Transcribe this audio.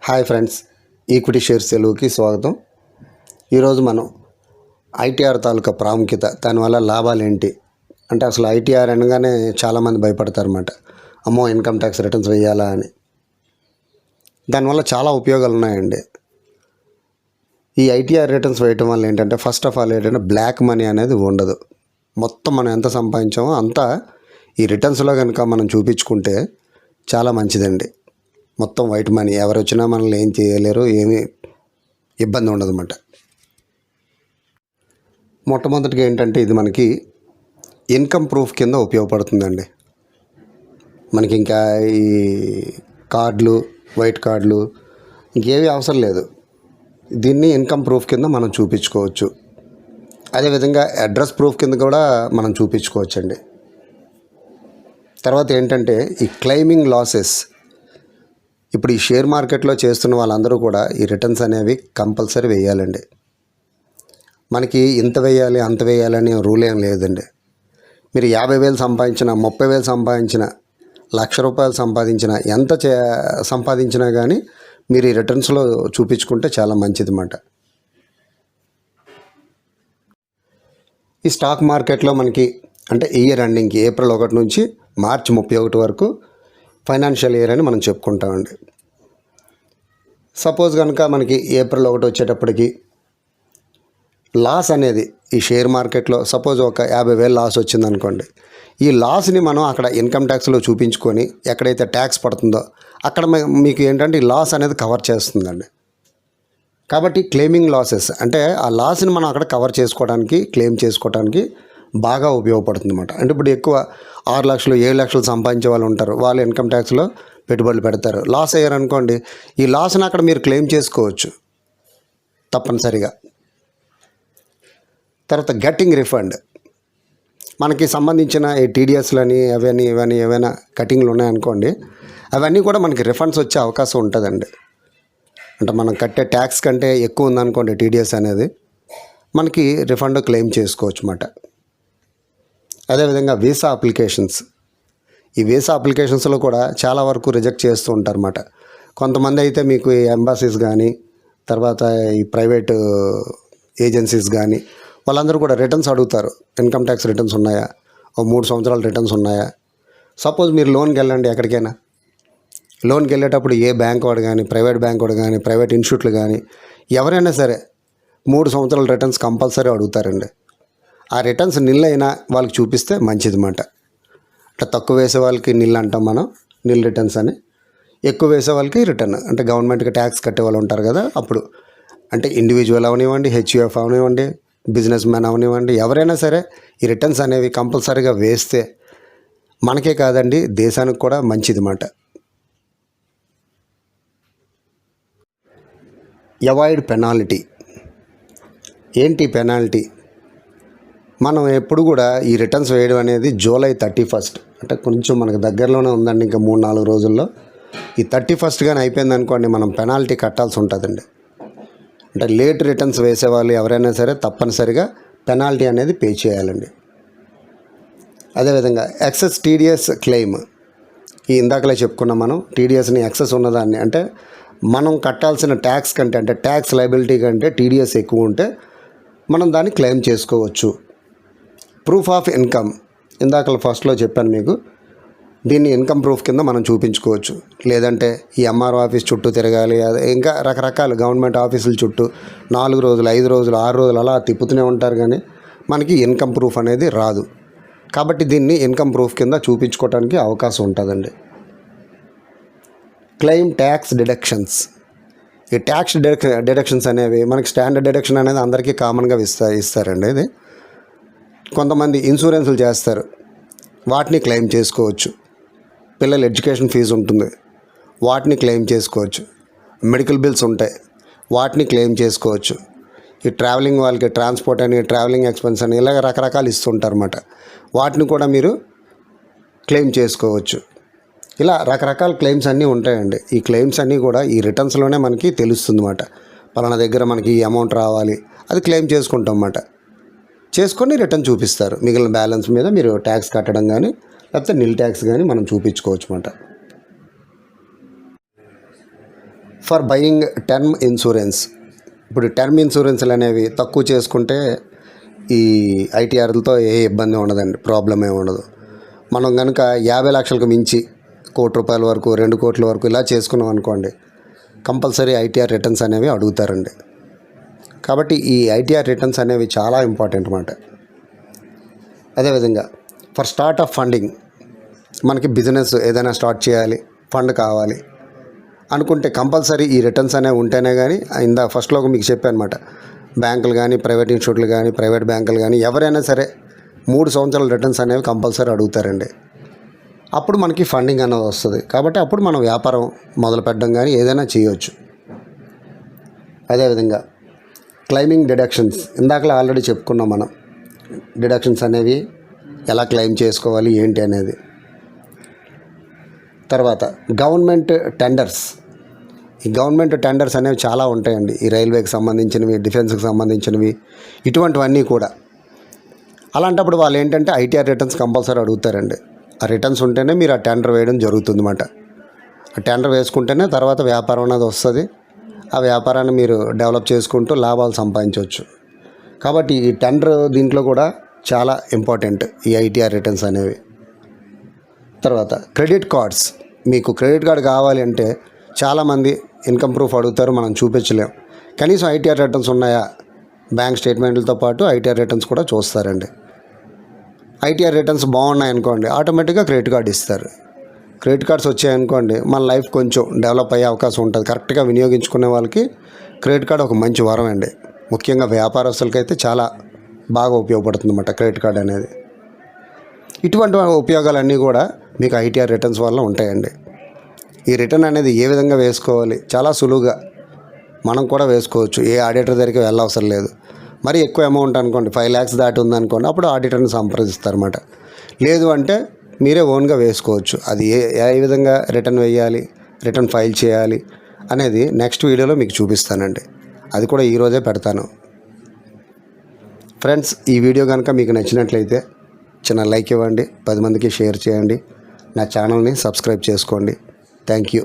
Hi friends, equity shares తెలుగుకి స్వాగతం. ఈరోజు మనం ఐటీఆర్ తాలూకా ప్రాముఖ్యత, దానివల్ల లాభాలు ఏంటి అంటే అసలు ఐటీఆర్ అనగానే చాలామంది భయపడతారన్నమాట. అమ్మో, ఇన్కమ్ ట్యాక్స్ రిటర్న్స్ వేయాలా అని. దానివల్ల చాలా ఉపయోగాలు ఉన్నాయండి. ఈ ఐటీఆర్ రిటర్న్స్ వేయటం వల్ల ఏంటంటే ఫస్ట్ ఆఫ్ ఆల్ ఏంటంటే బ్లాక్ మనీ అనేది ఉండదు. మొత్తం మనం ఎంత సంపాదించామో అంతా ఈ రిటర్న్స్లో కనుక మనం చూపించుకుంటే చాలా మంచిదండి. మొత్తం వైట్ మనీ, ఎవరు వచ్చినా మనల్ని ఏం చేయలేరు, ఏమీ ఇబ్బంది ఉండదన్నమాట. మొట్టమొదటిగా ఏంటంటే ఇది మనకి ఇన్కమ్ ప్రూఫ్ కింద ఉపయోగపడుతుందండి. మనకి ఇంకా ఈ కార్డులు, వైట్ కార్డులు ఇంకేమీ అవసరం లేదు. దీన్ని ఇన్కమ్ ప్రూఫ్ కింద మనం చూపించుకోవచ్చు. అదేవిధంగా అడ్రస్ ప్రూఫ్ కింద కూడా మనం చూపించుకోవచ్చండి. తర్వాత ఏంటంటే ఈ క్లెయిమింగ్ లాసెస్. ఇప్పుడు ఈ షేర్ మార్కెట్లో చేస్తున్న వాళ్ళందరూ కూడా ఈ రిటర్న్స్ అనేవి కంపల్సరీ వేయాలండి. మనకి ఇంత వేయాలి అంత వేయాలని రూల్ ఏం లేదండి. మీరు 50,000 సంపాదించిన, 30,000 సంపాదించిన, ₹1,00,000 సంపాదించిన, ఎంత సంపాదించినా కానీ మీరు ఈ రిటర్న్స్లో చూపించుకుంటే చాలా మంచిది అన్నమాట. ఈ స్టాక్ మార్కెట్లో మనకి అంటే ఇయర్ ఎండింగ్కి ఏప్రిల్ 1 నుంచి మార్చి 31 వరకు ఫైనాన్షియల్ ఇయర్ అని మనం చెప్పుకుంటామండి. సపోజ్ కనుక మనకి ఏప్రిల్ 1 వచ్చేటప్పటికి లాస్ అనేది ఈ షేర్ మార్కెట్లో సపోజ్ ఒక 50,000 లాస్ వచ్చిందనుకోండి. ఈ లాస్ని మనం అక్కడ ఇన్కమ్ ట్యాక్స్లో చూపించుకొని ఎక్కడైతే ట్యాక్స్ పడుతుందో అక్కడ మీకు ఏంటంటే ఈ లాస్ అనేది కవర్ చేస్తుందండి. కాబట్టి క్లెయిమింగ్ లాసెస్ అంటే ఆ లాస్ని మనం అక్కడ కవర్ చేసుకోవడానికి, క్లెయిమ్ చేసుకోవడానికి బాగా ఉపయోగపడుతుంది అన్నమాట. అంటే ఇప్పుడు ఎక్కువ 6 లక్షలు 7 లక్షలు సంపాదించే వాళ్ళు ఉంటారు. వాళ్ళు ఇన్కమ్ ట్యాక్స్లో పెట్టుబడులు పెడతారు. లాస్ అయ్యారనుకోండి, ఈ లాస్ని అక్కడ మీరు క్లెయిమ్ చేసుకోవచ్చు తప్పనిసరిగా. తర్వాత గెట్టింగ్ రిఫండ్. మనకి సంబంధించిన ఈ టీడీఎస్లని అవన్నీ ఇవన్నీ ఏవైనా కటింగ్లు ఉన్నాయనుకోండి, అవన్నీ కూడా మనకి రిఫండ్స్ వచ్చే అవకాశం ఉంటుందండి. అంటే మనం కట్టే ట్యాక్స్ కంటే ఎక్కువ ఉందనుకోండి టీడీఎస్ అనేది, మనకి రిఫండ్ క్లెయిమ్ చేసుకోవచ్చు అన్నమాట. అదేవిధంగా వీసా అప్లికేషన్స్. ఈ వీసా అప్లికేషన్స్లో కూడా చాలా వరకు రిజెక్ట్ చేస్తూ ఉంటారన్నమాట. కొంతమంది అయితే మీకు ఈ ఎంబాసీస్ కానీ, తర్వాత ఈ ప్రైవేట్ ఏజెన్సీస్ కానీ వాళ్ళందరూ కూడా రిటర్న్స్ అడుగుతారు. ఇన్కమ్ ట్యాక్స్ రిటర్న్స్ ఉన్నాయా, ఓ 3 సంవత్సరాల రిటర్న్స్ ఉన్నాయా. సపోజ్ మీరు లోన్కి వెళ్ళండి ఎక్కడికైనా. లోన్కి వెళ్ళేటప్పుడు ఏ బ్యాంక్ వాడు కానీ, ప్రైవేట్ బ్యాంక్ వాడు కానీ, ప్రైవేట్ ఇన్స్టిట్యూట్లు కానీ ఎవరైనా సరే 3 సంవత్సరాల రిటర్న్స్ కంపల్సరీ అడుగుతారండి. ఆ రిటర్న్స్ నిల్ అయినా వాళ్ళకి చూపిస్తే మంచిది అన్నమాట. అంటే తక్కువ వేసే వాళ్ళకి నిల్ అంటాం మనం, నిల్ రిటర్న్స్ అని. ఎక్కువ వేసే వాళ్ళకి రిటర్న్, అంటే గవర్నమెంట్కి ట్యాక్స్ కట్టే వాళ్ళు ఉంటారు కదా, అప్పుడు. అంటే ఇండివిజువల్ అవనివ్వండి, హెచ్యుఎఫ్ అవనివ్వండి, బిజినెస్ మ్యాన్ అవనివ్వండి, ఎవరైనా సరే ఈ రిటర్న్స్ అనేవి కంపల్సరీగా వేస్తే మనకే కాదండి, దేశానికి కూడా మంచిది అన్నమాట. Avoid penalty. ఏంటి పెనాల్టీ? మనం ఎప్పుడు కూడా ఈ రిటర్న్స్ వేయడం అనేది జూలై 31 అంటే కొంచెం మనకు దగ్గరలోనే ఉందండి. ఇంకా 3-4 రోజుల్లో ఈ 31 కానీ అయిపోయింది అనుకోండి, మనం పెనాల్టీ కట్టాల్సి ఉంటుందండి. అంటే లేట్ రిటర్న్స్ వేసేవాళ్ళు ఎవరైనా సరే తప్పనిసరిగా పెనాల్టీ అనేది పే చేయాలండి. అదేవిధంగా ఎక్సెస్ టీడీఎస్ క్లెయిమ్. ఈ ఇందాకలే చెప్పుకున్నాం మనం, టీడీఎస్ని ఎక్సెస్ ఉన్నదాన్ని అంటే మనం కట్టాల్సిన ట్యాక్స్ కంటే, అంటే ట్యాక్స్ లయబిలిటీ కంటే టీడీఎస్ ఎక్కువ ఉంటే మనం దాన్ని క్లెయిమ్ చేసుకోవచ్చు. Proof of income. ఇందాక ఫస్ట్లో చెప్పాను మీకు, దీన్ని ఇన్కమ్ ప్రూఫ్ కింద మనం చూపించుకోవచ్చు. లేదంటే ఈ ఎంఆర్ఓ ఆఫీస్ చుట్టూ తిరగాలి, అదే ఇంకా రకరకాల గవర్నమెంట్ ఆఫీసుల చుట్టూ 4 రోజులు 5 రోజులు 6 రోజులు అలా తిప్పుతూనే ఉంటారు, కానీ మనకి ఇన్కమ్ ప్రూఫ్ అనేది రాదు. కాబట్టి దీన్ని ఇన్కమ్ ప్రూఫ్ కింద చూపించుకోవడానికి అవకాశం ఉంటుందండి. Claim tax deductions. ఈ ట్యాక్స్ డిడక్షన్స్ అనేవి మనకి స్టాండర్డ్ డిడక్షన్ అనేది అందరికీ కామన్గా ఇస్తారండి. ఇది కొంతమంది ఇన్సూరెన్సులు చేస్తారు, వాటిని క్లెయిమ్ చేసుకోవచ్చు. పిల్లల ఎడ్యుకేషన్ ఫీజు ఉంటుంది, వాటిని క్లెయిమ్ చేసుకోవచ్చు. మెడికల్ బిల్స్ ఉంటాయి, వాటిని క్లెయిమ్ చేసుకోవచ్చు. ఈ ట్రావెలింగ్ వాళ్ళకి ట్రాన్స్పోర్ట్ అని, ట్రావెలింగ్ ఎక్స్పెన్స్ అని ఇలాగ రకరకాలు ఇస్తుంటారు అన్నమాట. వాటిని కూడా మీరు క్లెయిమ్ చేసుకోవచ్చు. ఇలా రకరకాల క్లెయిమ్స్ అన్నీ ఉంటాయండి. ఈ క్లెయిమ్స్ అన్నీ కూడా ఈ రిటర్న్స్లోనే మనకి తెలుస్తుంది అన్నమాట. పలానా దగ్గర మనకి ఈ అమౌంట్ రావాలి, అది క్లెయిమ్ చేసుకుంటాం అన్నమాట. చేసుకొని రిటర్న్ చూపిస్తారు. మిగిలిన బ్యాలెన్స్ మీద మీరు ట్యాక్స్ కట్టడం కానీ లేకపోతే నిల్ ట్యాక్స్ కానీ మనం చూపించుకోవచ్చు అన్నమాట. For buying term insurance. ఇప్పుడు టర్మ్ ఇన్సూరెన్స్లు అనేవి తక్కువ చేసుకుంటే ఈ ఐటీఆర్లతో ఏ ఇబ్బంది ఉండదండి, ప్రాబ్లం ఏమి ఉండదు. మనం కనుక 50 లక్షలకు మించి ₹1,00,00,000 వరకు 2 కోట్ల వరకు ఇలా చేసుకున్నాం అనుకోండి, కంపల్సరీ ఐటీఆర్ రిటర్న్స్ అనేవి అడుగుతారండి. కాబట్టి ఈ ఐటీఆర్ రిటర్న్స్ అనేవి చాలా ఇంపార్టెంట్ అన్నమాట. అదేవిధంగా ఫర్ స్టార్ట్ ఆఫ్ ఫండింగ్, మనకి బిజినెస్ ఏదైనా స్టార్ట్ చేయాలి, ఫండ్ కావాలి అనుకుంటే కంపల్సరీ ఈ రిటర్న్స్ అనేవి ఉంటేనే కానీ, ఫస్ట్లో మీకు చెప్పాను అనమాట, బ్యాంకులు కానీ, ప్రైవేట్ ఇన్స్టిట్యూట్లు కానీ, ప్రైవేట్ బ్యాంకులు కానీ ఎవరైనా సరే 3 సంవత్సరాల రిటర్న్స్ అనేవి కంపల్సరీ అడుగుతారండి. అప్పుడు మనకి ఫండింగ్ అనేది వస్తుంది. కాబట్టి అప్పుడు మనం వ్యాపారం మొదలు పెట్టడం కానీ ఏదైనా చేయవచ్చు. అదేవిధంగా క్లెయిమింగ్ డిడక్షన్స్, ఇందాకలా ఆల్రెడీ చెప్పుకున్నాం మనం, డిడక్షన్స్ అనేవి ఎలా క్లెయిమ్ చేసుకోవాలి ఏంటి అనేది. తర్వాత గవర్నమెంట్ టెండర్స్. ఈ గవర్నమెంట్ టెండర్స్ అనేవి చాలా ఉంటాయండి. ఈ రైల్వేకి సంబంధించినవి, డిఫెన్స్కి సంబంధించినవి, ఇటువంటివన్నీ కూడా. అలాంటప్పుడు వాళ్ళు ఏంటంటే ఐటీఆర్ రిటర్న్స్ కంపల్సరీ అడుగుతారండి. ఆ రిటర్న్స్ ఉంటేనే మీరు ఆ టెండర్ వేయడం జరుగుతుంది అన్నమాట. ఆ టెండర్ వేసుకుంటేనే తర్వాత వ్యాపారం అనేది వస్తుంది. ఆ వ్యాపారాన్ని మీరు డెవలప్ చేసుకుంటూ లాభాలు సంపాదించవచ్చు. కాబట్టి ఈ టెండర్ దీంట్లో కూడా చాలా ఇంపార్టెంట్ ఈ ఐటీఆర్ రిటర్న్స్ అనేవి. తర్వాత క్రెడిట్ కార్డ్స్. మీకు క్రెడిట్ కార్డ్ కావాలి అంటే చాలామంది ఇన్కమ్ ప్రూఫ్ అడుగుతారు, మనం చూపించలేం. కనీసం ఐటీఆర్ రిటర్న్స్ ఉన్నాయా, బ్యాంక్ స్టేట్మెంట్లతో పాటు ఐటీఆర్ రిటర్న్స్ కూడా చూస్తారండి. ఐటీఆర్ రిటర్న్స్ బాగున్నాయి అనుకోండి, ఆటోమేటిక్గా క్రెడిట్ కార్డ్ ఇస్తారు. క్రెడిట్ కార్డ్స్ వచ్చాయనుకోండి, మన లైఫ్ కొంచెం డెవలప్ అయ్యే అవకాశం ఉంటుంది. కరెక్ట్గా వినియోగించుకునే వాళ్ళకి క్రెడిట్ కార్డ్ ఒక మంచి వరం అండి. ముఖ్యంగా వ్యాపారస్తులకైతే చాలా బాగా ఉపయోగపడుతుంది అన్నమాట క్రెడిట్ కార్డ్ అనేది. ఇటువంటి ఉపయోగాలన్నీ కూడా మీకు ఐటీఆర్ రిటర్న్స్ వల్ల ఉంటాయండి. ఈ రిటర్న్ అనేది ఏ విధంగా వేసుకోవాలి, చాలా సులువుగా మనం కూడా వేసుకోవచ్చు. ఏ ఆడిటర్ దగ్గరికి వెళ్ళవసరం లేదు. మరి ఎక్కువ అమౌంట్ అనుకోండి, 5 lakhs దాటి ఉందనుకోండి, అప్పుడు ఆడిటర్ని సంప్రదిస్తారన్నమాట. లేదు అంటే మీరే ఓన్గా వేసుకోవచ్చు. అది ఏ విధంగా రిటర్న్ వేయాలి, రిటర్న్ ఫైల్ చేయాలి అనేది నెక్స్ట్ వీడియోలో మీకు చూపిస్తానండి. అది కూడా ఈరోజే పెడతాను. ఫ్రెండ్స్, ఈ వీడియో కనుక మీకు నచ్చినట్లయితే చిన్న లైక్ ఇవ్వండి, 10 మందికి షేర్ చేయండి, నా ఛానల్ని సబ్స్క్రైబ్ చేసుకోండి. Thank you.